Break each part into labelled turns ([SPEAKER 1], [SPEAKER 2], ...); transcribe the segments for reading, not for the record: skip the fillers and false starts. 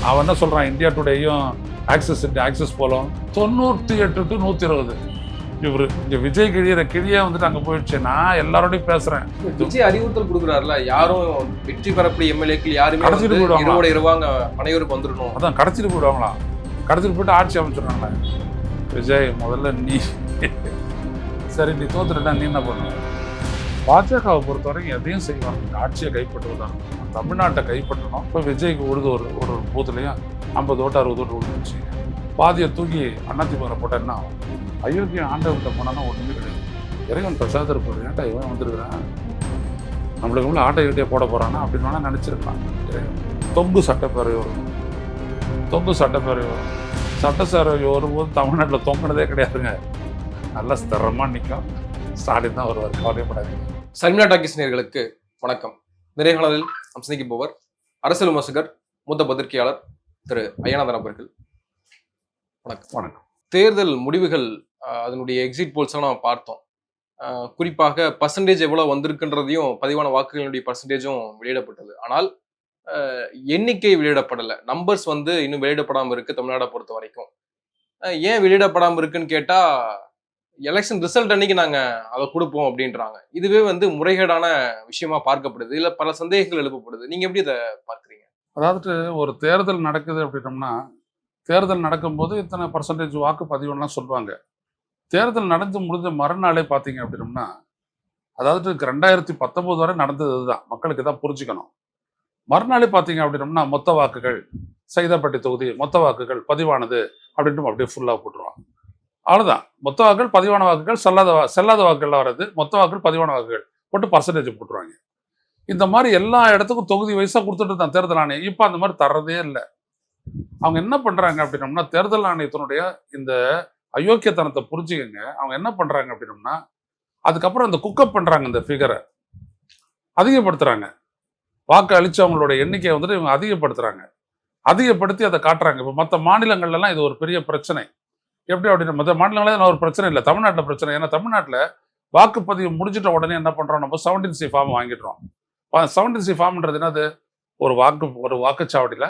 [SPEAKER 1] அவன் என்ன சொல்றான், இந்தியா டுடேயும் ஆக்சஸ் போலும் 98 to 120. இவரு இங்க விஜய் கிழியே வந்துட்டு அங்க போயிடுச்சு. நான் எல்லாரோடையும் பேசுறேன்.
[SPEAKER 2] விஜய் அறிவுறுத்தல் கொடுக்குறாருல, யாரும் வெற்றி பெறக்கூடிய எம்எல்ஏக்கள் யாருமே
[SPEAKER 1] கடத்திட்டு போயிடுவாங்க,
[SPEAKER 2] இருவாங்க பனையூருக்கு வந்துடணும்.
[SPEAKER 1] அதான் கடத்திட்டு போயிடுவாங்களாம். கடத்திட்டு போயிட்டு ஆட்சி அமைச்சிடுறாங்களே. விஜய் முதல்ல நீ சரி, நீ தோத்துட்டா நீ என்ன பண்ணுவ? பாஜகவை பொறுத்தவரைக்கும் எதையும் செய்வாங்க. ஆட்சியை கைப்பற்றுவதான், தமிழ்நாட்டை கைப்பற்றணும். இப்போ விஜய்க்கு உழுது ஒரு பூத்துலையும் 50 ஓட்டு 60 ஓட்டு விழுந்துச்சு. பாதியை தூக்கி அதிமுக போட்டால் என்ன ஆகும்? அயோத்தியா ஆண்டவன்கிட்ட போனான்னா ஒன்றுமே கிடையாது. இறைவன் பிரசாதம் இருப்பார். ஏன்டா இவன் வந்துருக்குறான், நம்மளுக்கு உள்ள ஆட்டை யூட்டியை போட போகிறான்னா அப்படின்னு வேணால் நினச்சிருக்கலாம். இறைவன் தொங்கு சட்டப்பேரவை வரும், தொங்கு சட்டப்பேரவை வரும். சட்டப்பேரவை வரும்போது தமிழ்நாட்டில் தொங்கினதே கிடையாதுங்க. நல்லா ஸ்திரமாக நிற்கும். ஸ்டாலின் தான் வருவார், கவலைப்படாதீங்க.
[SPEAKER 2] சல்மினா டாக்கீஸ் நேயர்களுக்கு வணக்கம். நிறைகாலில் நாம் சந்திக்க போவர் அரசியல் விமர்சகர், மூத்த பத்திரிகையாளர் திரு ஐயநாதன் அவர்கள். வணக்கம்.
[SPEAKER 1] வணக்கம்.
[SPEAKER 2] தேர்தல் முடிவுகள், அதனுடைய எக்ஸிட் போல்ஸ் நம்ம பார்த்தோம். குறிப்பாக பர்சன்டேஜ் எவ்வளவு வந்திருக்குன்றதையும், பதிவான வாக்குகளுடைய பர்சன்டேஜும் வெளியிடப்பட்டது. ஆனால் எண்ணிக்கை வெளியிடப்படலை. நம்பர்ஸ் இன்னும் வெளியிடப்படாமல் இருக்கு தமிழ்நாடை பொறுத்த வரைக்கும். ஏன் வெளியிடப்படாமல் இருக்குன்னு கேட்டா, எலெக்ஷன் ரிசல்ட் அன்னைக்கு நாங்க அதை கொடுப்போம் அப்படின்றாங்க. இதுவே முறைகேடான விஷயமா பார்க்கப்படுது. இல்ல பல சந்தேகங்கள் எழுப்பப்படுது. நீங்க எப்படி இதை பார்க்குறீங்க?
[SPEAKER 1] அதாவது ஒரு தேர்தல் நடக்குது அப்படின்னோம்னா, தேர்தல் நடக்கும்போது இத்தனை பர்சன்டேஜ் வாக்கு பதிவுலாம் சொல்லுவாங்க. தேர்தல் நடந்து முடிஞ்ச மறுநாளே பார்த்தீங்க அப்படின்னோம்னா, அதாவது 2019 வரை நடந்தது இதுதான். மக்களுக்கு தான் புரிஞ்சுக்கணும். மறுநாளே பார்த்தீங்க அப்படின்னோம்னா, மொத்த வாக்குகள் சைதாப்பேட்டை தொகுதி மொத்த வாக்குகள் பதிவானது அப்படின்ட்டு அப்படியே ஃபுல்லாக போட்டுருவாங்க. அவ்வளோதான். மொத்த வாக்குகள் பதிவான வாக்குகள், செல்லாத வாக்குகள்லாம் வர்றது, மொத்த வாக்குகள் பதிவான வாக்குகள் போட்டு பர்சன்டேஜ் போட்டுருவாங்க. இந்த மாதிரி எல்லா இடத்துக்கும் தொகுதி வயசாக கொடுத்துட்டு தான் தேர்தல் ஆணையம். இப்போ அந்த மாதிரி தர்றதே இல்லை. அவங்க என்ன பண்ணுறாங்க அப்படின்னோம்னா, தேர்தல் ஆணையத்தினுடைய இந்த அயோக்கியத்தனத்தை புரிஞ்சுக்கங்க. அவங்க என்ன பண்ணுறாங்க அப்படின்னோம்னா, அதுக்கப்புறம் இந்த குக்கப் பண்ணுறாங்க, இந்த ஃபிகரை அதிகப்படுத்துகிறாங்க. வாக்கு அளித்தவங்களோட எண்ணிக்கையை இவங்க அதிகப்படுத்துகிறாங்க. அதிகப்படுத்தி அதை காட்டுறாங்க. இப்போ மற்ற மாநிலங்கள்லாம் இது ஒரு பெரிய பிரச்சனை. எப்படி அப்படின்னா, மற்ற மாநிலங்களே ஒரு பிரச்சனை இல்லை, தமிழ்நாட்டில் பிரச்சனை. ஏன்னா தமிழ்நாட்டில் வாக்குப்பதிவு முடிஞ்சிட்ட உடனே என்ன பண்ணுறோம், நம்ம 17C ஃபார்ம் வாங்கிடுறோம். 17C ஃபார்ம்ன்றது என்னது? ஒரு வாக்குச்சாவடியில்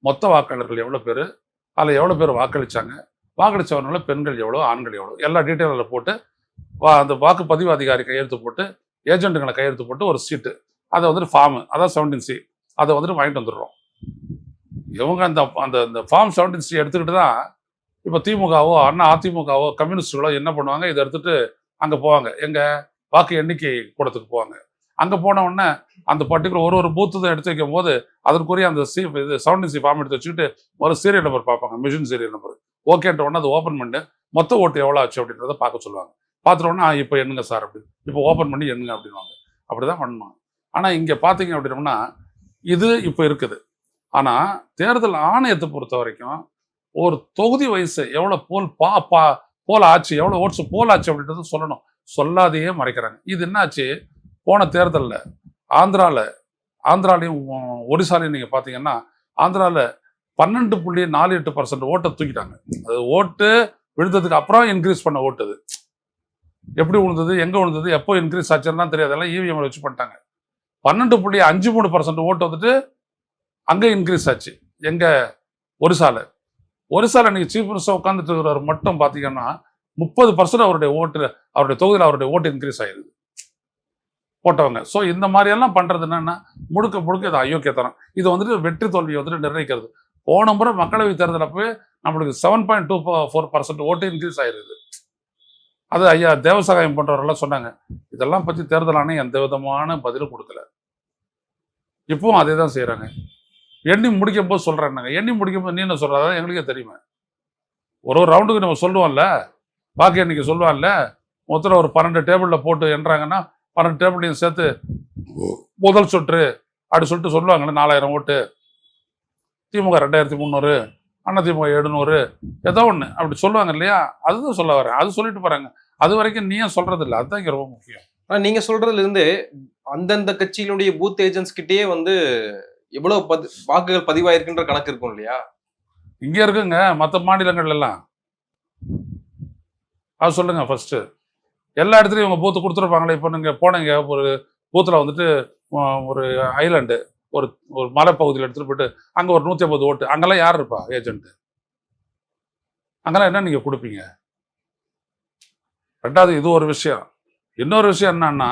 [SPEAKER 1] மொத்த வாக்காளர்கள் எவ்வளோ பேர், அதில் எவ்வளோ பேர் வாக்களித்தாங்க, வாக்களித்தவர்கள பெண்கள் எவ்வளோ, ஆண்கள் எவ்வளோ, எல்லா டீட்டெயிலில் போட்டு அந்த வாக்குப்பதிவு அதிகாரி கையெழுத்து போட்டு, ஏஜென்ட்டுங்களை கையெழுத்து போட்டு ஒரு சீட்டு, அதை ஃபார்மு, அதான் 17C, அதை வாங்கிட்டு வந்துடுறோம். இவங்க அந்த ஃபார்ம் 17C எடுத்துக்கிட்டு தான் இப்போ திமுகவோ அதிமுகவோ கம்யூனிஸ்டுகளோ என்ன பண்ணுவாங்க, இதை எடுத்துட்டு அங்கே போவாங்க. எங்கள் வாக்கு எண்ணிக்கை கூடத்துக்கு போவாங்க. அங்கே போன உடனே அந்த பர்டிகுலர் ஒரு பூத்து தான் எடுத்து வைக்கும் போது அதற்குரிய அந்த இது 17C ஃபார்ம் எடுத்து வச்சுக்கிட்டு ஒரு சீரியல் நம்பர் பார்ப்பாங்க, மிஷின் சீரியல் நம்பர். ஓகேன்ற உடனே அதை ஓப்பன் பண்ணி மொத்த ஓட்டு எவ்வளோ ஆச்சு அப்படின்றத பார்க்க சொல்லுவாங்க. பார்த்துட்ட உடனே இப்போ எண்ணுங்க சார் அப்படின்னு, இப்போ ஓப்பன் பண்ணி எண்ணுங்க அப்படின்வாங்க. அப்படிதான் பண்ணுவாங்க. ஆனால் இங்கே பார்த்தீங்க அப்படின்னோம்னா இது இப்போ இருக்குது. ஆனால் தேர்தல் ஆணையத்தை பொறுத்த வரைக்கும் ஒரு தொகுதி வயசு எவ்வளோ போல் ஆச்சு, எவ்வளோ ஓட்ஸ் போல் ஆச்சு அப்படின்றது சொல்லணும். சொல்லாதையே மறைக்கிறாங்க. இது என்னாச்சு, போன தேர்தலில் ஆந்திராலையும் ஒடிசாலையும் நீங்கள் பார்த்தீங்கன்னா, ஆந்திராவில் 12.48% ஓட்டை தூக்கிட்டாங்க. அது ஓட்டு விழுந்ததுக்கு அப்புறம் இன்க்ரீஸ் பண்ண ஓட்டு. அது எப்படி விழுந்தது, எங்கே விழுந்தது, எப்போ இன்க்ரீஸ் ஆச்சுன்னா தெரியாதெல்லாம் EVM வச்சு பண்ணிட்டாங்க. 12.53% ஓட்டு அங்கே இன்க்ரீஸ் ஆச்சு. எங்கே? ஒரிசால நீங்கள் சீஃப் மினிஸ்டர் உட்காந்துட்டு இருக்கிறவர் மட்டும் பார்த்தீங்கன்னா 30% அவருடைய தொகுதியில் ஓட்டு இன்க்ரீஸ் ஆயிடுது போட்டவங்க. ஸோ இந்த மாதிரியெல்லாம் பண்ணுறது என்னன்னா, முழுக்க இது அயோக்கியத்தனம். இது வெற்றி தோல்வியை நிர்ணயிக்கிறது. போன முறை மக்களவை தேர்தல் அப்பவே நம்மளுக்கு 7.24% ஓட்டு இன்க்ரீஸ் ஆயிடுது. அது ஐயா தேவசகாயம் போன்றவரெல்லாம் சொன்னாங்க. இதெல்லாம் பற்றி தேர்தல் ஆணையம் எந்த விதமான பதிலும் கொடுக்கல. இப்பவும் அதே தான் செய்கிறாங்க. எண்ணி முடிக்கும் போது சொல்கிறேன்னாங்க. எண்ணி முடிக்கும் போது நீ என்ன சொல்கிறதா எங்களுக்கே தெரியுமா. ஒரு ரவுண்டுக்கு நம்ம சொல்லுவோம்ல, வாக்கு எண்ணிக்கை சொல்லுவான்ல, மொத்தத்தில் ஒரு 12 டேபிளில் போட்டு எண்ணுறாங்கன்னா 12 டேபிளையும் சேர்த்து முதல் சுற்று அப்படி சொல்லிட்டு சொல்லுவாங்கல்ல, 4000 ஓட்டு, திமுக 2300, அதிமுக 700, ஏதோ ஒன்று அப்படி சொல்லுவாங்க இல்லையா. அதுதான் சொல்ல வரேன். அது சொல்லிட்டு போகிறாங்க. அது வரைக்கும் நீ ஏன் சொல்கிறது இல்லை, அதுதான் இங்கே ரொம்ப முக்கியம்.
[SPEAKER 2] ஆனால் நீங்கள் சொல்கிறதுலேருந்து அந்தந்த கட்சியினுடைய பூத் ஏஜென்ட்ஸ் கிட்டேயே எவ்வளவு வாக்குகள் பதிவாயிருக்குன்ற கணக்கு இருக்கும் இல்லையா?
[SPEAKER 1] இங்க இருக்குங்க, மற்ற மாநிலங்கள் எல்லாம். அது சொல்லுங்க ஃபர்ஸ்ட். எல்லா இடத்துலையும் இவங்க பூத்து கொடுத்துருப்பாங்களே. இப்போ நீங்க போனீங்க ஒரு பூத்துல ஒரு ஐலாண்டு, ஒரு ஒரு மலைப்பகுதியில் எடுத்துகிட்டு போயிட்டு அங்கே ஒரு 150 ஓட்டு, அங்கெல்லாம் யார் இருப்பா ஏஜென்ட்? அங்கெல்லாம் என்ன நீங்கள் கொடுப்பீங்க? ரெண்டாவது இது ஒரு விஷயம். இன்னொரு விஷயம் என்னன்னா,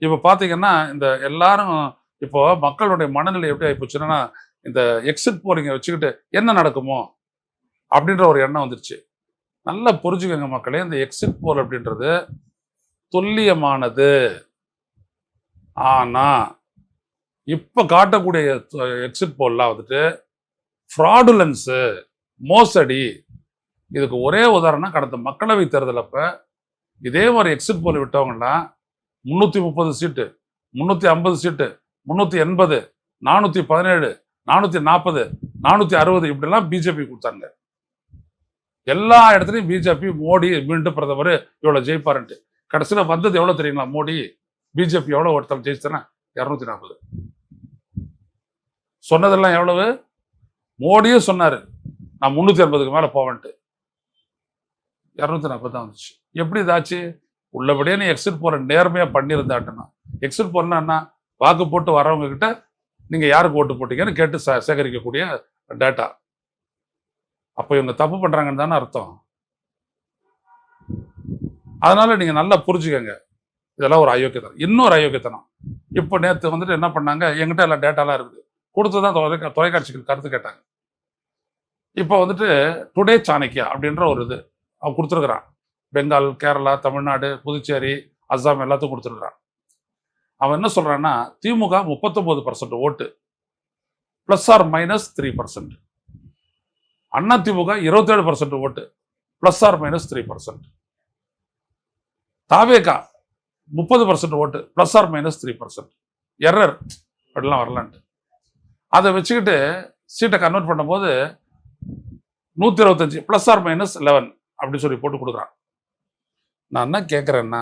[SPEAKER 1] இப்போ பார்த்தீங்கன்னா இந்த எல்லாரும் இப்போ மக்களுடைய மனநிலை எப்படி ஆகிப்போச்சுன்னா, இந்த எக்ஸிட் போலிங்கை வச்சுக்கிட்டு என்ன நடக்குமோ அப்படின்ற ஒரு எண்ணம் வந்துருச்சு. நல்லா புரிஞ்சுக்கோங்க மக்களே, இந்த எக்ஸிட் போல் அப்படின்றது துல்லியமானது. ஆனா இப்ப காட்டக்கூடிய எக்ஸிட் போல்லாம் வந்துட்டு ஃப்ராடுலன்ஸு, மோசடி. இதுக்கு ஒரே உதாரணம், கடந்த மக்களவை தேர்தல் அப்ப இதே மாதிரி எக்ஸிட் போல் விட்டவங்கன்னா 330 சீட்டு, 350 சீட்டு, 380, 417, 440, 460 இப்படிலாம் பிஜேபி கொடுத்தாங்க. எல்லா இடத்துலையும் பிஜேபி, மோடி மீண்டும் பிரதமர் இவ்வளவு ஜெயிப்பாருன்ட்டு. கடைசியில வந்தது எவ்வளவு தெரியுங்களா? மோடி பிஜேபி எவ்வளவு ஒருத்தர் ஜெயிச்சுனா 240. சொன்னதெல்லாம் எவ்வளவு? மோடியே சொன்னாரு நான் 380க்கு மேல போவேன்ட்டு. 240 தான் வந்துச்சு. எப்படி இதாச்சு? உள்ளபடியே நீ எக்ஸிட் போல நேர்மையா பண்ணியிருந்தாட்டுனா, எக்ஸிட் போலன்னா என்ன? வாக்கு போட்டு வரவங்க கிட்ட நீங்க யாருக்கு ஓட்டு போட்டீங்கன்னு கேட்டு சேகரிக்கக்கூடிய டேட்டா. அப்ப இவங்க தப்பு பண்றாங்கன்னு தானே அர்த்தம். அதனால நீங்க நல்லா புரிஞ்சுக்கங்க, இதெல்லாம் ஒரு அயோக்கியத்தனம். இன்னொரு அயோக்கியத்தனம், இப்போ நேற்று வந்துட்டு என்ன பண்ணாங்க, எங்கிட்ட எல்லாம் டேட்டாலாம் இருக்குது, கொடுத்துதான் தொலைக்காட்சிகள் கருத்து கேட்டாங்க. இப்போ வந்துட்டு டுடே சாணக்கியா அப்படின்ற ஒரு இது அவன் கொடுத்துருக்குறான். பெங்கால், கேரளா, தமிழ்நாடு, புதுச்சேரி, அஸ்ஸாம் எல்லாத்துக்கும் கொடுத்துருக்குறான். அவன் என்ன சொல்றான்னா, திமுக 39% ஓட்டு, +or-3%. அண்ணா திமுக 27% ஓட்டு, +or-3%. தாவேகா 30% ஓட்டு, +or-3%. எரர் அப்படிலாம் வரலான்ட்டு அதை வச்சுக்கிட்டு சீட்டை கன்வெர்ட் பண்ணும்போது 125 +or-11 அப்படி சொல்லி போட்டு கொடுக்குறான். நான் என்ன கேட்குறேன்னா,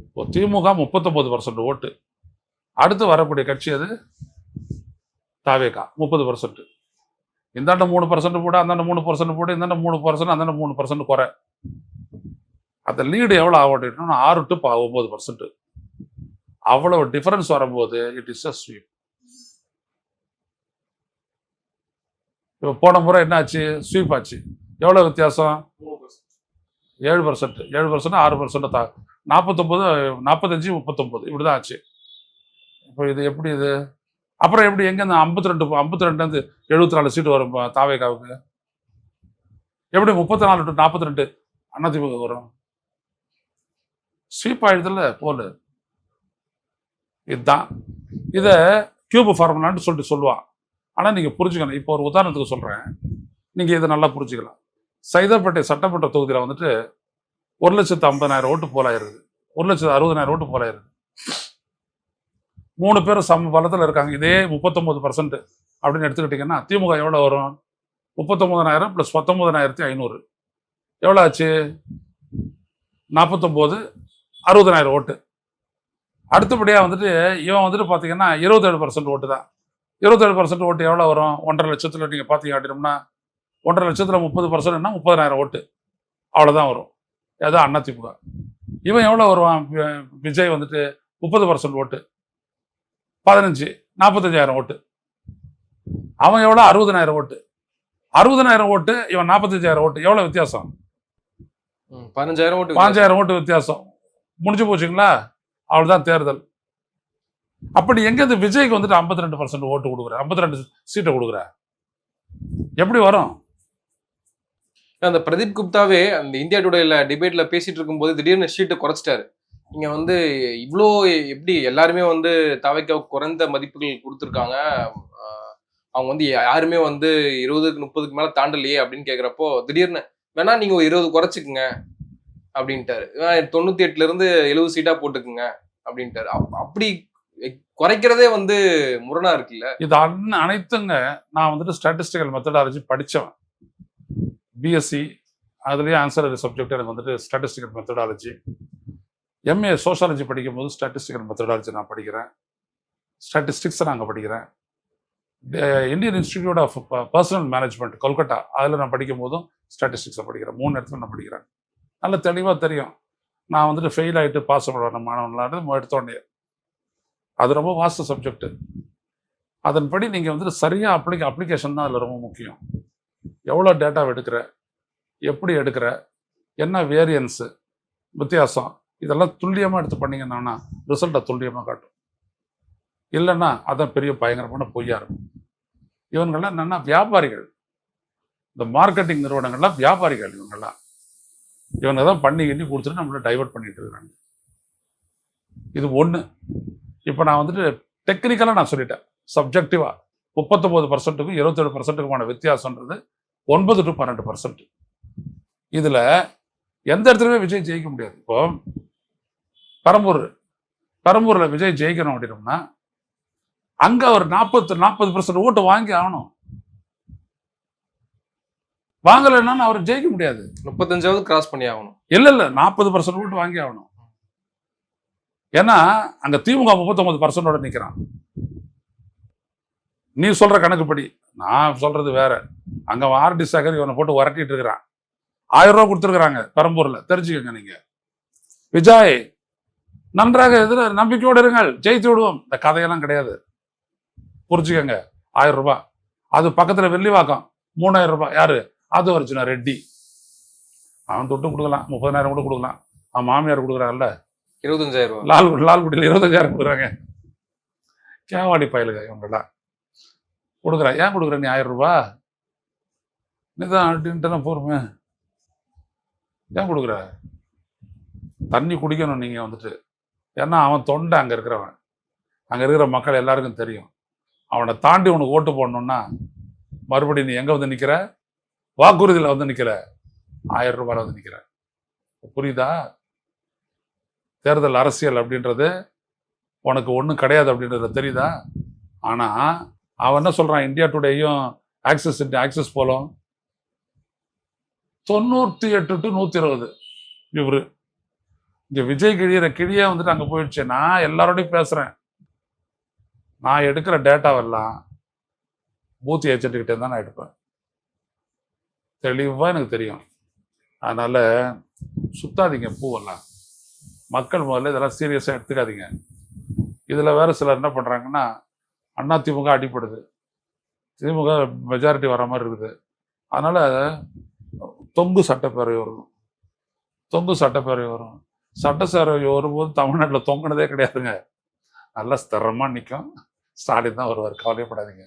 [SPEAKER 1] இப்போ திமுக 39% ஓட்டு, அடுத்து வரக்கூடிய கட்சி அது தாவேகா 30%. இந்தாண்ட 3% போட, அந்தாண்ட 3% போட, இந்தாண்ட 3%, அந்தாண்ட 3% குறை. அந்த லீடு எவ்வளோ ஆகும் அப்படின்னா 6 to 9%. அவ்வளவு டிஃபரன்ஸ் வரும்போது இட் இஸ் அ ஸ்வீப். இப்போ போன முறை என்ன ஆச்சு? ஸ்வீப் ஆச்சு. எவ்வளோ வித்தியாசம்? 7%, 7%, 6%, 49, 45, 39 இப்படிதான் ஆச்சு. இப்போ இது எப்படி இது? அப்புறம் எப்படி எங்க இந்த 52 74 சீட்டு வரும் தாவேகாவுக்கு? எப்படி 34 to 42 அதிமுக வரும்? ஸ்வீப் ஆயிடுதுல்ல போல். இதுதான் இதை கியூப் ஃபார்முலான்னு சொல்லிட்டு சொல்லுவான். ஆனால் நீங்கள் புரிஞ்சுக்கணும். இப்போ ஒரு உதாரணத்துக்கு சொல்கிறேன், நீங்கள் இதை நல்லா புரிஞ்சுக்கலாம். சைதாப்பேட்டை சட்டமன்ற தொகுதியில் வந்துட்டு 1,50,000 ஓட்டு போலாயிருது, 1,60,000 ஓட்டு போலாயிருது. 3 பேரும் சம பலத்தில் இருக்காங்க. இதே 39% அப்படின்னு எடுத்துக்கிட்டிங்கன்னா திமுக எவ்வளோ வரும்? 39,000 + 19,500 எவ்வளோ ஆச்சு? 49, 60,000 ஓட்டு. அடுத்தபடியாக வந்துட்டு இவன் வந்துட்டு பார்த்தீங்கன்னா 27% ஓட்டு தான். 27% ஓட்டு எவ்வளோ வரும்? 1,50,000 லட்சத்தில் நீங்கள் பார்த்தீங்க அப்படின்னா 1,50,000 லட்சத்தில் 30%ன்னா 30,000 ஓட்டு, அவ்வளோதான் வரும். அதுதான் அதிமுக. இவன் எவ்வளோ வருவான்? விஜய் வந்துட்டு 30% ஓட்டு, 15, 45,000 ஓட்டு. அவன் எவ்வளோ? 60,000 ஓட்டு. 60,000 ஓட்டு, இவன் 45,000 ஓட்டு. எவ்வளோ வித்தியாசம்? 15,000 ஓட்டு வித்தியாசம். முடிஞ்சு போச்சுங்களா? அவ்வளோதான் தேர்தல். அப்படி எங்கேருந்து விஜய்க்கு வந்துட்டு 52% ஓட்டு கொடுக்குற, 52 சீட்டை கொடுக்குற? எப்படி வரும்?
[SPEAKER 2] அந்த பிரதீப் குப்தாவே அந்த இந்தியா டுடேல டிபேட்ல பேசிட்டு இருக்கும்போது திடீர்னு ஷீட்டை குறைச்சிட்டாரு. நீங்க வந்து இவ்வளோ எப்படி எல்லாருமே வந்து தாவேக்காவுக்கு குறைந்த மதிப்புகள் கொடுத்துருக்காங்க, அவங்க வந்து யாருமே வந்து 20, 30க்கு மேல தாண்டலையே அப்படின்னு கேட்குறப்போ திடீர்னு வேணா நீங்க ஒரு 20 குறைச்சிக்குங்க அப்படின்ட்டாரு. 98ல இருந்து 70 சீட்டா போட்டுக்குங்க அப்படின்ட்டாரு. அப்படி குறைக்கிறதே வந்து முரணா இருக்குல்ல?
[SPEAKER 1] இது அனைத்துங்க. நான் வந்துட்டு ஸ்டாட்டிஸ்டிக்கல் மெத்தடாலஜி படித்தவன், பிஎஸ்சி, அதுலேயே ஆன்சரரி சப்ஜெக்ட் எனக்கு வந்துட்டு ஸ்டாட்டிஸ்டிக்கல் மெத்தடாலஜி. எம்ஏ சோஷாலஜி படிக்கும் போது ஸ்டாட்டிஸ்டிக்கல் மெத்தடாலஜி நான் படிக்கிறேன், ஸ்டாட்டிஸ்டிக்ஸை நாங்கள் படிக்கிறேன். Indian Institute of Personnel Management Kolkata, அதில் நான் படிக்கும் போதும் ஸ்டாட்டிஸ்டிக்ஸை படிக்கிறேன். 3 இடத்துல நான் படிக்கிறேன். நல்ல தெளிவாக தெரியும் நான் வந்துட்டு ஃபெயில் ஆகிட்டு பாஸ் பண்ண மாணவன்லாம் எடுத்தோடனே. அது ரொம்ப வாஸ்ட் சப்ஜெக்ட். அதன்படி நீங்கள் வந்துட்டு சரியாக அப்ளிகேஷன் தான் அதில் ரொம்ப முக்கியம். எவ்வளோ டேட்டா எடுக்கிற, எப்படி எடுக்கிற, என்ன வேரியன்ஸு, வித்தியாசம், இதெல்லாம் துல்லியமாக எடுத்து பண்ணீங்கன்னா ரிசல்ட்டை துல்லியமாக காட்டும். இல்லைன்னா அதான் பெரிய பயங்கரமான பொய்யா இருக்கும். இவங்கெல்லாம் என்னன்னா வியாபாரிகள், இந்த மார்க்கெட்டிங் நிறுவனங்கள்லாம் வியாபாரிகள். இவங்க தான் பண்ணி கொடுத்துட்டு நம்மளை டைவர்ட் பண்ணிட்டு இருக்காங்க. இது ஒன்று. இப்போ நான் வந்துட்டு டெக்னிக்கலாக நான் சொல்லிட்டேன். சப்ஜெக்டிவாக 39%க்கும் 27%க்குமான வித்தியாசம்ன்றது 9 to 12%. இதில் எந்த இடத்துலையுமே விஜய் ஜெயிக்க முடியாது. இப்போ பெரம்பூரில் விஜய் ஜெயிக்கணும் அப்படின்னோம்னா அங்கே அவர் 40% ஓட்டு வாங்கி ஆகணும். வாங்கலைன்னா அவர் ஜெயிக்க முடியாது.
[SPEAKER 2] 35வது கிராஸ் பண்ணி ஆகணும்.
[SPEAKER 1] இல்லை 40% ஓட்டு வாங்கி ஆகணும். ஏன்னா அங்க திமுக 39% நிற்கிறான். நீ சொல்ற கணக்குப்படி, நான் சொல்றது வேற. அங்க ஆர்டி சேகர் இவனை போட்டு வரட்டிட்டு இருக்கிறான். 1000 ரூபாய் கொடுத்துருக்குறாங்க பெரம்பூர்ல, தெரிஞ்சுக்கங்க. நீங்க விஜய் நன்றாக நம்பிக்கையோடு இருங்கள், ஜெயித்து விடுவோம், இந்த கதையெல்லாம் கிடையாது. புரிஞ்சுக்கங்க. 1000 ரூபாய். அது பக்கத்துல வெள்ளிவாக்கம் 3000 ரூபாய். யாரு? அது அர்ஜுனா ரெட்டி. அவன் தொட்டு கொடுக்கலாம், 30,000 கூட கொடுக்கலாம். அவன் மாமியார் கொடுக்குறாங்கல்ல
[SPEAKER 2] 25,000 ரூபாய்.
[SPEAKER 1] லால்குடியில் 25,000 கொடுக்குறாங்க. கேவாடி பயலுங்க இவங்கெல்லாம் கொடுக்குறா. ஏன் கொடுக்குற நீ 1000 ரூபாய்? நீதான் அப்படின்ட்டு போருமே. ஏன் கொடுக்குற? தண்ணி குடிக்கணும் நீங்க வந்துட்டு. ஏன்னா அவன் தொண்டை அங்க இருக்கிறவன், அங்க இருக்கிற மக்கள் எல்லாருக்கும் தெரியும். அவனை தாண்டி உனக்கு ஓட்டு போடணும்னா மறுபடியும் நீ எங்க வந்து நிக்கிற? வாக்குறுதியில் வந்து நிக்கிற, 1000 ரூபாயில வந்து நிக்கிற. புரியுதா? தேர்தல் அரசியல் அப்படின்றது உனக்கு ஒன்றும் கிடையாது அப்படின்றது தெரியுதா? ஆனா அவன் என்ன சொல்றான்? இந்தியா டுடேயும் ஆக்சஸ் போலும் 98 to 120. இவரு இங்க விஜய் கிழியே வந்துட்டு அங்க போயிடுச்சு. நான் எல்லாரோடையும் பேசுறேன். நான் எடுக்கிற டேட்டாவெல்லாம் பூத் ஏஜென்ட்கிட்ட தான் நான் எடுப்பேன். தெளிவா எனக்கு தெரியும். அதனால சுத்தாதீங்க பூவெல்லாம். மக்கள் முதல்ல இதெல்லாம் சீரியஸா எடுத்துக்காதீங்க. இதுல வேற சிலர் என்ன பண்றாங்கன்னா, அதிமுக அடிப்படுது, திமுக மெஜாரிட்டி வர மாதிரி இருக்குது. அதனால தொங்கு சட்டப்பேரவை வரும். சட்டப்பேரவை வரும்போது தமிழ்நாட்டில் தொங்குனதே கிடையாதுங்க. நல்லா ஸ்திரமா நிற்கும். ஸ்டாலின் தான் வருவார், கவலைப்படாதீங்க.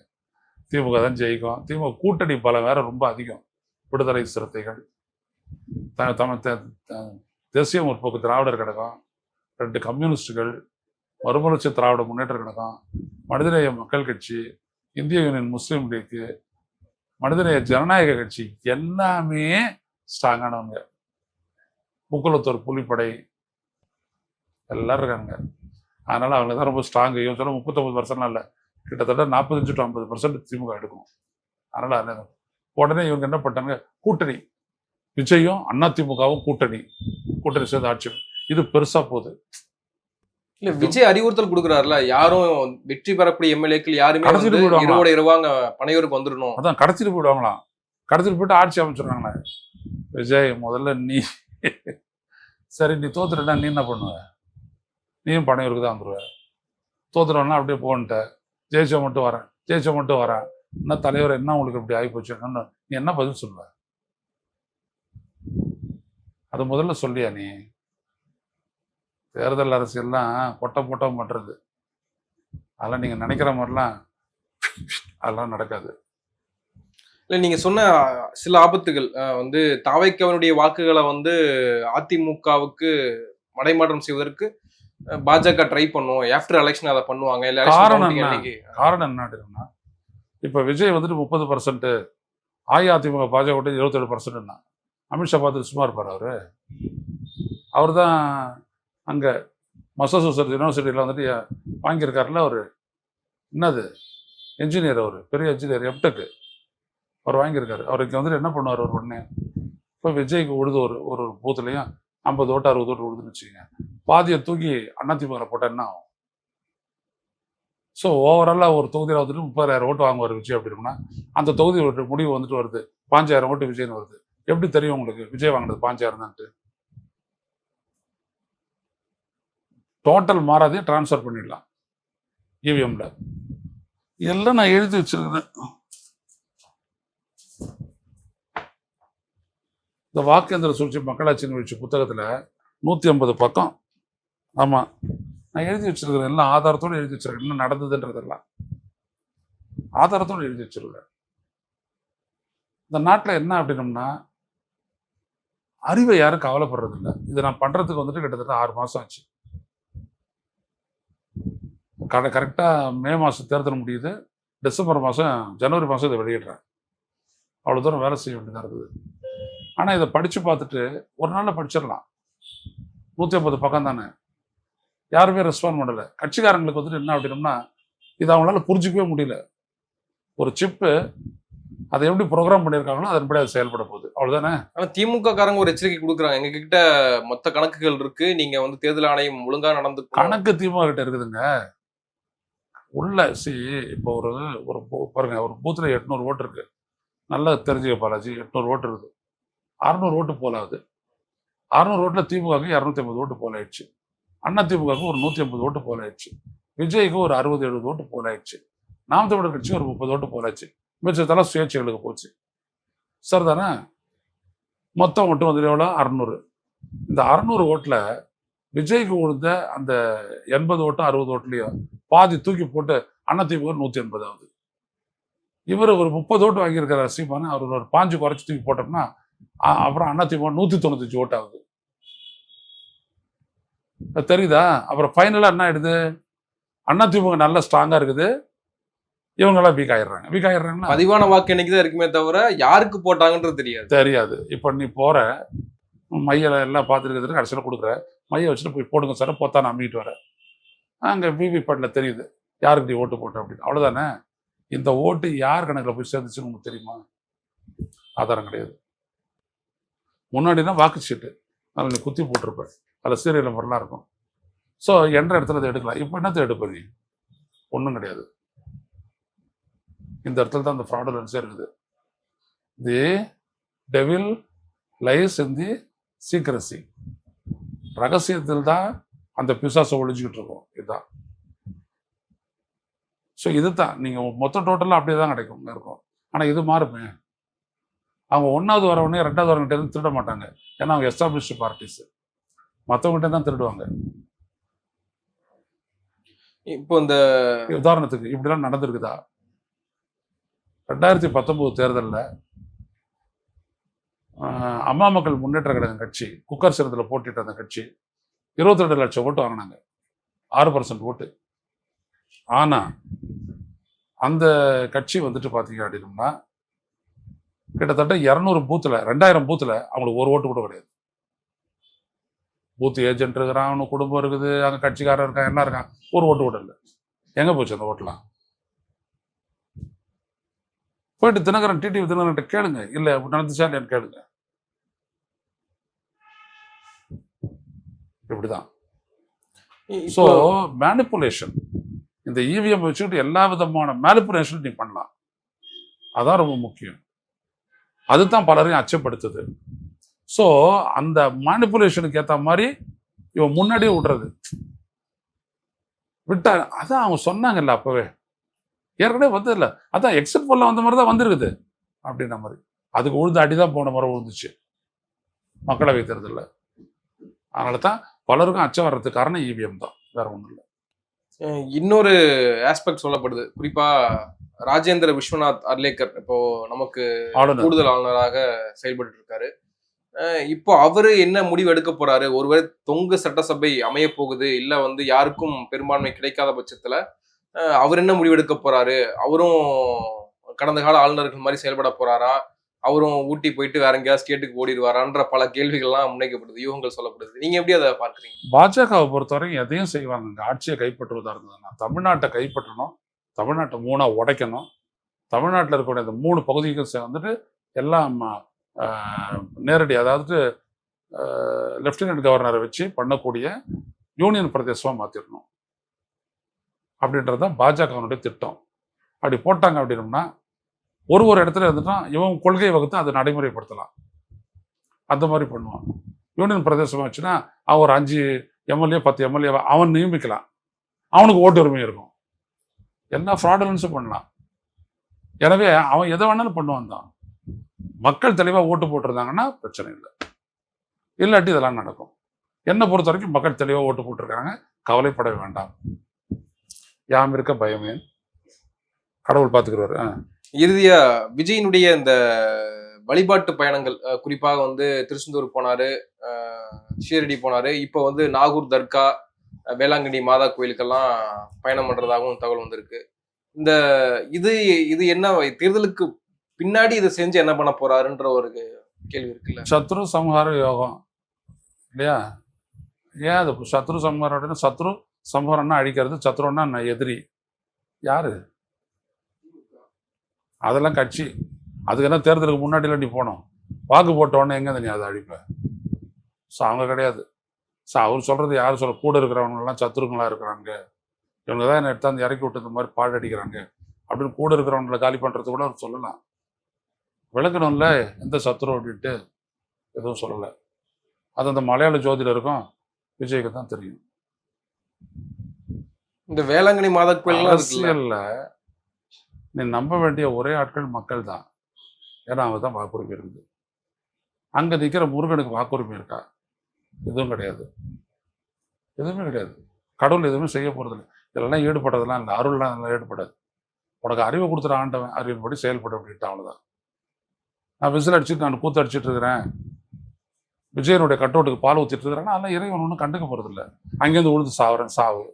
[SPEAKER 1] திமுக தான் ஜெயிக்கும். திமுக கூட்டணி பலம் வேற ரொம்ப அதிகம். விடுதலை சிறுத்தைகள், தேசிய முற்போக்கு திராவிடர் கழகம், 2 கம்யூனிஸ்டுகள், மறுமலர்ச்சி திராவிட முன்னேற்ற கழகம், மனிதநேய மக்கள் கட்சி, இந்திய யூனியன் முஸ்லீம் லீக், மனிதநேய ஜனநாயக கட்சி எல்லாமே ஸ்ட்ராங்கானவங்க. முக்குளத்தூர் புலிப்படை எல்லாரும் இருக்காங்க. அதனால அவங்க தான் ரொம்ப ஸ்ட்ராங்கு. இவங்க சொல்ல 39% இல்லை, கிட்டத்தட்ட 45 to 50% திமுக எடுக்கும். அதனால உடனே இவங்க என்ன பண்ணாங்க? கூட்டணி, விஜயும் அதிமுகவும் கூட்டணி சேர்ந்து ஆட்சி. இது பெருசா போகுது.
[SPEAKER 2] இல்ல விஜய் அறிவுறுத்தல் கொடுக்குறாருல, யாரும் வெற்றி பெறக்கூடிய எம்எல்ஏக்கள் யாருமே இருவாங்க பனையூருக்கு வந்துடணும். அதான்
[SPEAKER 1] கடத்திட்டு போயிடுவாங்களாம். கடத்திட்டு போயிட்டு ஆட்சி அமைச்சிருக்காங்களே. விஜய் முதல்ல நீ சரி, நீ தோத்துட்டா நீ என்ன பண்ணுவ? நீயும் பனையூருக்கு தான் வந்துடுவ. தோத்துட்டோன்னா அப்படியே போன்ட்ட, ஜெயிச்ச மட்டும் வரேன். என்ன தலைவர், என்ன உங்களுக்கு இப்படி ஆகி போச்சுன்னு நீ என்ன பதில் சொல்லுவ? அது முதல்ல சொல்லியா நீ? தேர்தல் அரசியல்லாம் போட்ட பண்றது. அதெல்லாம் நீங்க நினைக்கிற மாதிரிலாம் அதெல்லாம் நடக்காது.
[SPEAKER 2] இல்லை, நீங்க சொன்ன சில ஆபத்துகள் வந்து தாவைக்கவனுடைய வாக்குகளை வந்து அதிமுகவுக்கு மடைமாற்றம் செய்வதற்கு பாஜக ட்ரை பண்ணும். ஆஃப்டர் எலெக்ஷன் அதை பண்ணுவாங்க.
[SPEAKER 1] காரணம் என்ன? இப்ப விஜய் வந்துட்டு 30%, அஇஅதிமுக பாஜக 27%. அமித்ஷா பார்த்து சும்மா இருப்பார்? அவர் தான் அங்க மசாசூசெட்ஸ் யூனிவர்சிட்டியில் வந்துட்டு வாங்கியிருக்காருல. அவர் என்னது என்ஜினியர், அவர் பெரிய என்ஜினியர், எம்டெக் அவர் வாங்கியிருக்காரு. அவருக்கு வந்துட்டு என்ன பண்ணுவார்? அவர் உடனே இப்போ விஜய்க்கு உழுது ஒரு பூத்துலையும் 50 ஓட்டு 60 ஓட்டு உழுதுன்னு வச்சுக்கோங்க, பாதியை தூக்கி அதிமுக போட்டால் என்ன ஆகும்? ஸோ ஓவராலாக ஒரு தொகுதியில் வந்துட்டு 30,000 ஓட்டு வாங்குவார் விஜய். அப்படின்னா அந்த தொகுதி முடிவு வந்துட்டு வருது 5,000 ஓட்டு விஜய்னு வருது. எப்படி தெரியும் உங்களுக்கு விஜய் வாங்கினது 5,000 தான்ட்டு? டோட்டல் மாறாதையும் டிரான்ஸ்ஃபர் பண்ணிடலாம். இவிஎம்ல. எல்லாம் நான் எழுதி வச்சிருக்கிறேன். இந்த வாக்கேந்திர சூழ்ச்சி மக்களாட்சி நிகழ்ச்சி புத்தகத்துல 150 பக்கம். ஆமா, நான் எழுதி வச்சிருக்கிறேன். எல்லாம் ஆதாரத்தோடு எழுதி வச்சிருக்கேன். என்ன நடந்ததுன்றதெல்லாம் ஆதாரத்தோடு எழுதி வச்சிருக்கிறேன். இந்த நாட்டில் என்ன அப்படின்னம்னா, அறிவை யாரும் கவலைப்படுறது இல்லை. இதை நான் பண்றதுக்கு வந்துட்டு கிட்டத்தட்ட 6 மாசம் ஆச்சு. கரெக்டா மே மாசம் தேர்தல் முடியுது, டிசம்பர் மாசம் ஜனவரி மாசம் இதை வெளியிடுறேன். அவ்வளவு தூரம் வேலை செய்ய வேண்டியதா இருக்குது. ஆனா இதை படிச்சு பார்த்துட்டு ஒரு நாள்ல படிச்சிடலாம். 150 பக்கம் தானே, யாருமே ரெஸ்பாண்ட் பண்ணல. கட்சிக்காரங்களுக்கு வந்துட்டு என்ன அப்படின்னம்னா, இதை அவங்களால புரிஞ்சிக்கவே முடியல. ஒரு சிப்பு அதை எப்படி ப்ரோக்ராம் பண்ணியிருக்காங்களோ அதன்படி அது செயல்பட போகுது, அவ்வளவுதானே.
[SPEAKER 2] ஆனா திமுக காரங்க ஒரு எச்சரிக்கை கொடுக்குறாங்க, எங்க கிட்ட மொத்த கணக்குகள் இருக்கு, நீங்க வந்து தேர்தல் ஆணையம் ஒழுங்கா நடந்து.
[SPEAKER 1] கணக்கு திமுக கிட்ட இருக்குதுங்க. உள்ள இப்போ ஒரு பாருங்க, ஒரு பூத்துல 800 ஓட்டு இருக்கு. நல்லா தெரிஞ்சுக்க பாலாஜி, 800 ஓட்டு இருக்குது. 600 ஓட்டு போலாது. 600 ஓட்டுல திமுகவுக்கு 250 ஓட்டு போலாயிடுச்சு. அண்ணா திமுகவுக்கு ஒரு 150 ஓட்டு போலாயிடுச்சு. விஜய்க்கு ஒரு 60-70 ஓட்டு போலாயிடுச்சு. நாம் தமிழர் கட்சி ஒரு 30 ஓட்டு போலாச்சு. மிச்சத்தெல்லாம் சுயேட்சைகளுக்கு போச்சு. சார் தானே. மொத்தம் ஓட்டு வந்து எவ்வளோ? 600. இந்த 600 ஓட்டுல விஜய்க்கு கொடுத்த அந்த 80 ஓட்டும் 60 ஓட்டுலையும் பாதி தூக்கி போட்டு அதிமுக 180 ஆகுது. இவர் ஒரு 30 ஓட்டு வாங்கியிருக்கிற சீமானு அவர் ஒரு 5 குறைச்சி தூக்கி போட்டோம்னா அப்புறம் அதிமுக 195 ஓட்டு ஆகுது. தெரியுதா? அப்புறம் ஃபைனலா என்ன ஆயிடுது? அதிமுக நல்லா ஸ்ட்ராங்கா இருக்குது, இவங்கெல்லாம் வீக் ஆயிடுறாங்கன்னா
[SPEAKER 2] பதிவான வாக்கு என்னைக்குதான் இருக்குமே தவிர யாருக்கு போட்டாங்கன்றது தெரியாது.
[SPEAKER 1] இப்போ நீ போற மையில எல்லாம் பார்த்துருக்கிறதுக்கு கடைசியில் கொடுக்குற மையை வச்சுட்டு போய் போடுங்க சார், போத்தா நான் அம்மிட்டு வரேன். அங்கே விவிபேட்டில் தெரியுது யாருக்கு நீ ஓட்டு போட்ட அப்படின்னு. அவ்வளோதானே. இந்த ஓட்டு யார் கணக்கில் போய் சேர்ந்துச்சுன்னு உங்களுக்கு தெரியுமா? ஆதாரம் கிடையாது. முன்னாடினா வாக்குச்சீட்டு அதில் நீ குத்தி போட்டிருப்ப, அதில் சீரியல் நம்பர்லாம் இருக்கும். ஸோ என்ற இடத்துல அதை எடுக்கலாம். இப்போ என்னத்தை எடுப்ப நீ? ஒன்றும் கிடையாது. இந்த இடத்துல தான் அந்த ஃப்ராடுலன்ஸே இருக்குது. The devil lies in the secrecy. ரகசியத்தில் தான் அந்த பிசாசை ஒழிஞ்சுக்கிட்டு இருக்கோம். இதுதான். ஸோ இதுதான் நீங்கள் மொத்த டோட்டலாக அப்படியே தான் கிடைக்கும் இருக்கும். ஆனால் இது மாறுமே. அவங்க 1வது வரவனே 2வது வரவங்கிட்ட இருந்து திருட மாட்டாங்க. ஏன்னா அவங்க எஸ்டாப்ளிஷ்டு பார்ட்டிஸ். மற்றவங்ககிட்ட தான் திருடுவாங்க.
[SPEAKER 2] இப்போ இந்த
[SPEAKER 1] உதாரணத்துக்கு இப்படிலாம் நடந்திருக்குதா? 2019 தேர்தலில் அம்மா மக்கள் முன்னேற்ற கழகம் கட்சி குக்கர் சிறந்தில் போட்டிட்டு அந்த கட்சி 22 லட்சம் ஓட்டு வாங்கினாங்க, 6% ஓட்டு. ஆனா அந்த கட்சி வந்துட்டு பாத்தீங்க அப்படின்னா கிட்டத்தட்ட 200 பூத்துல 2000 பூத்துல அவங்களுக்கு ஒரு ஓட்டு கூட கிடையாது. பூத் ஏஜென்ட் இருக்கிறான், அவனு குடும்பம் இருக்குது, அங்க கட்சிக்காரர் இருக்கான், எல்லாம் இருக்கான், ஒரு ஓட்டு கூட இல்லை. எங்க போச்சு அந்த ஓட்டலாம்? போயிட்டு தினகரன் டிடிவி தினகரன் கேளுங்க, இல்ல நடந்துச்சா இல்லையான்னு கேளுங்க. இப்படிதான். ஸோ மேனிப்புலேஷன், இந்த இவிஎம் வச்சுக்கிட்டு எல்லா விதமான மேனிப்புலேஷன் நீ பண்ணலாம். அதான் ரொம்ப முக்கியம். அதுதான் பலரையும் அச்சப்படுத்துது. ஸோ அந்த மேனிப்புலேஷனுக்கு ஏற்ற மாதிரி இவன் முன்னாடியே விடுறது விட்டா, அதான் அவங்க சொன்னாங்கல்ல அப்பவே, ஏற்கனவே வந்து இல்லை, அதான் எக்ஸிட் போல வந்த மாதிரி தான் வந்துருக்குது அப்படின்ற மாதிரி. அதுக்கு உழுது அடிதான் போன முறை விழுந்துச்சு மக்களவை தேர்தலில். அதனால தான் பலருக்கும் அச்சம் வர்றதுக்கு காரணம் இவிஎம் தான், வேற ஒன்றும் இல்லை.
[SPEAKER 2] இன்னொரு ஆஸ்பெக்ட் சொல்லப்படுது, குறிப்பா ராஜேந்திர விஸ்வநாத் அர்லேக்கர் இப்போ நமக்கு கூடுதல் ஆளுநராக செயல்பட்டு இருக்காரு. இப்போ அவரு என்ன முடிவு எடுக்க போறாரு? ஒருவேளை தொங்கு சட்டசபை அமைய போகுது, இல்ல வந்து யாருக்கும் பெரும்பான்மை கிடைக்காத பட்சத்துல அவர் என்ன முடிவு எடுக்க போறாரு? அவரும் கடந்த கால ஆளுநர்கள் மாதிரி செயல்பட போறாரா? அவரும் ஊட்டி போயிட்டு வேற எங்கேயாவது ஸ்டேட்டுக்கு ஓடிடுவாரான்ற பல கேள்விகள்லாம் முன்வைக்கப்படுது, யூகங்கள் சொல்லப்படுது. நீங்க எப்படி அதை பார்க்குறீங்க?
[SPEAKER 1] பாஜகவை பொறுத்தவரைக்கும் எதையும் செய்வாங்க. ஆட்சியை கைப்பற்றுவதா இருந்ததுன்னா தமிழ்நாட்டை கைப்பற்றணும், தமிழ்நாட்டை 3ஆ உடைக்கணும், தமிழ்நாட்டில் இருக்கக்கூடிய இந்த 3 பகுதிக்கும் வந்துட்டு எல்லாம் நேரடி, அதாவது லெப்டினன்ட் கவர்னரை வச்சு பண்ணக்கூடிய யூனியன் பிரதேசமாக மாற்றிடணும் அப்படின்றது தான் பாஜகவினுடைய திட்டம். அப்படி போட்டாங்க அப்படின்னோம்னா ஒரு இடத்துல இருந்துட்டா இவன் கொள்கையை வகுத்து அதை நடைமுறைப்படுத்தலாம். அந்த மாதிரி பண்ணுவான். யூனியன் பிரதேசமாக வச்சுன்னா அவன் ஒரு 5 எம்எல்ஏ 10 எம்எல்ஏ அவன் நியமிக்கலாம், அவனுக்கு ஓட்டு உரிமை இருக்கும். எல்லா ஃப்ராடுலன்ஸும் பண்ணலாம். எனவே அவன் எதை வேணாலும் பண்ணுவான் தான். மக்கள் தெளிவாக ஓட்டு போட்டிருந்தாங்கன்னா பிரச்சனை இல்லை, இல்லாட்டி இதெல்லாம் நடக்கும். என்னை பொறுத்த வரைக்கும் மக்கள் தெளிவாக ஓட்டு போட்டிருக்காங்க, கவலைப்பட வேண்டாம். யாம் இருக்க பயமே, கடவுள் பார்த்துக்கிறாரு.
[SPEAKER 2] இறுதியா விஜயினுடைய இந்த வழிபாட்டு பயணங்கள், குறிப்பாக வந்து திருச்செந்தூர் போனாரு, ஷீரடி போனாரு, இப்போ வந்து நாகூர் தர்கா, வேளாங்கண்ணி மாதா கோயிலுக்கெல்லாம் பயணம் பண்றதாகவும் தகவல் வந்திருக்கு. இந்த இது இது என்ன தேர்தலுக்கு பின்னாடி இதை செஞ்சு என்ன பண்ண போறாருன்ற ஒரு கேள்வி இருக்குல்ல.
[SPEAKER 1] சத்ரு சம்ஹார யோகம் இல்லையா? ஏன் அது சத்ரு சம்ஹாரம் அப்படின்னா, சத்ரு சம்ஹாரம்னா அழிக்கிறது, சத்ருன்னா எதிரி. யாரு அதெல்லாம்? கட்சி. அதுக்கு என்ன தேர்தலுக்கு முன்னாடியில் நீ போனோம், வாக்கு போட்ட உடனே எங்க நீ அதை அழிப்ப? ஸோ அவங்க கிடையாது. ஸோ அவர் சொல்றது யார் சொல்ல, கூட இருக்கிறவங்கலாம் சத்ருங்களா இருக்கிறாங்க, இவங்க தான் என்னை எடுத்தாந்து இறக்கி விட்டு இந்த மாதிரி பாழடிக்கிறாங்க அப்படின்னு கூட இருக்கிறவங்களை காலி பண்றது கூட அவர் சொல்லலாம். விளக்கணும்ல எந்த சத்ரு அப்படின்ட்டு எதுவும் சொல்லலை. அது அந்த மலையாள ஜோதிடருக்கும் விஜய்க்கு தான் தெரியும்.
[SPEAKER 2] இந்த வேளாங்கண்ணி மாதா கோயில்
[SPEAKER 1] அரசியல்ல நீ நம்ப வேண்டிய ஒரே ஆட்கள் மக்கள் தான். ஏன்னா அவங்க தான் வாக்குரிமை இருக்குது. அங்க நிக்கிற முருகனுக்கு வாக்குரிமை இருக்கா? எதுவும் கிடையாது, எதுவுமே கிடையாது. கடவுள் எதுவுமே செய்ய போறதில்லை. இதெல்லாம் ஈடுபட்டதெல்லாம் இல்லை, அருள்லாம் அதெல்லாம் ஈடுபடாது. உனக்கு அறிவை கொடுத்துற ஆண்டவன், அறிவின்படி செயல்பட அப்படின்ட்டு அவ்வளவுதான். நான் விசில் அடிச்சுட்டு நான் கூத்து அடிச்சுட்டு இருக்கிறேன், விஜயனுடைய கட்டோட்டுக்கு பால் ஊற்றிட்டு இருக்கிறேன்னா அதெல்லாம் இறைவன் ஒன்றும் கண்டுக்க போறதில்லை. அங்கேருந்து உழுது சாவுறேன், சாவு.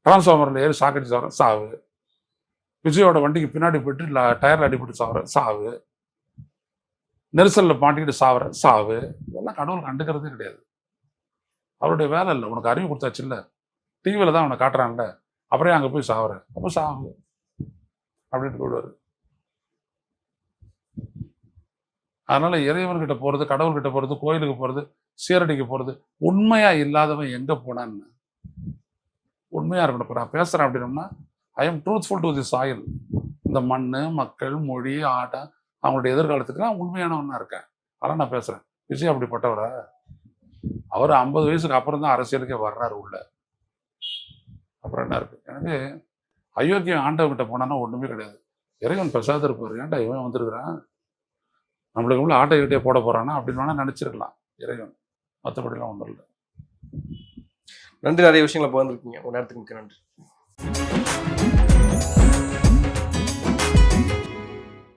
[SPEAKER 1] டிரான்ஸ்ஃபார்மரில் ஏறி சாக்கடிச்சு சாவுறேன், சாவு. விஜயோட வண்டிக்கு பின்னாடி போயிட்டு டயர்ல அடிபட்டு சாவுறேன், சாவு. நெரிசலில் மாட்டிக்கிட்டு சாவுறேன், சாவு. இதெல்லாம் கடவுள் கண்டுக்கிறதே கிடையாது. அவருடைய வேலை இல்லை. உனக்கு அறிவு கொடுத்தாச்சு இல்லை, டிவியில தான் அவனை காட்டுறான்ல, அப்புறம் அங்கே போய் சாவுறேன், அப்போ சாவு அப்படின்ட்டு போயிடுவாரு. அதனால இறைவன்கிட்ட போறது, கடவுள்கிட்ட போறது, கோயிலுக்கு போறது, சீரடிக்கு போறது, உண்மையா இல்லாதவன் எங்க போனான்னு உண்மையா இருக்கணும். இப்போ நான் பேசுறேன் அப்படின்னோம்னா I am truthful to the soil. இந்த மண், மக்கள், மொழி, ஆட்டம், அவங்களுடைய எதிர்காலத்துக்குலாம் உண்மையானவனா இருக்கேன். அதெல்லாம் நான் பேசுறேன். விஜய் அப்படிப்பட்டவரா? அவர் 50 வயசுக்கு அப்புறம் தான் அரசியலுக்கே வர்றாரு உள்ள. அப்புறம் என்ன இருக்கு? எனவே அயோக்கியம் ஆண்டவங்கிட்ட போனான்னா ஒண்ணுமே கிடையாது. இறைவன் பிரசாதம் இருப்பாரு. ஏன்டா இவன் வந்திருக்கிறான், நம்மளுக்கு உள்ள ஆட்டை கிட்டே போட போறானா அப்படின்னு வேணா நினைச்சிருக்கலாம் இறைவன். மற்றபடிலாம் ஒன்றும் இல்லை.
[SPEAKER 2] நன்றி, நிறைய விஷயங்களை பகிர்ந்துருக்கீங்க. ஒரு நேரத்துக்கு மிக்க நன்றி.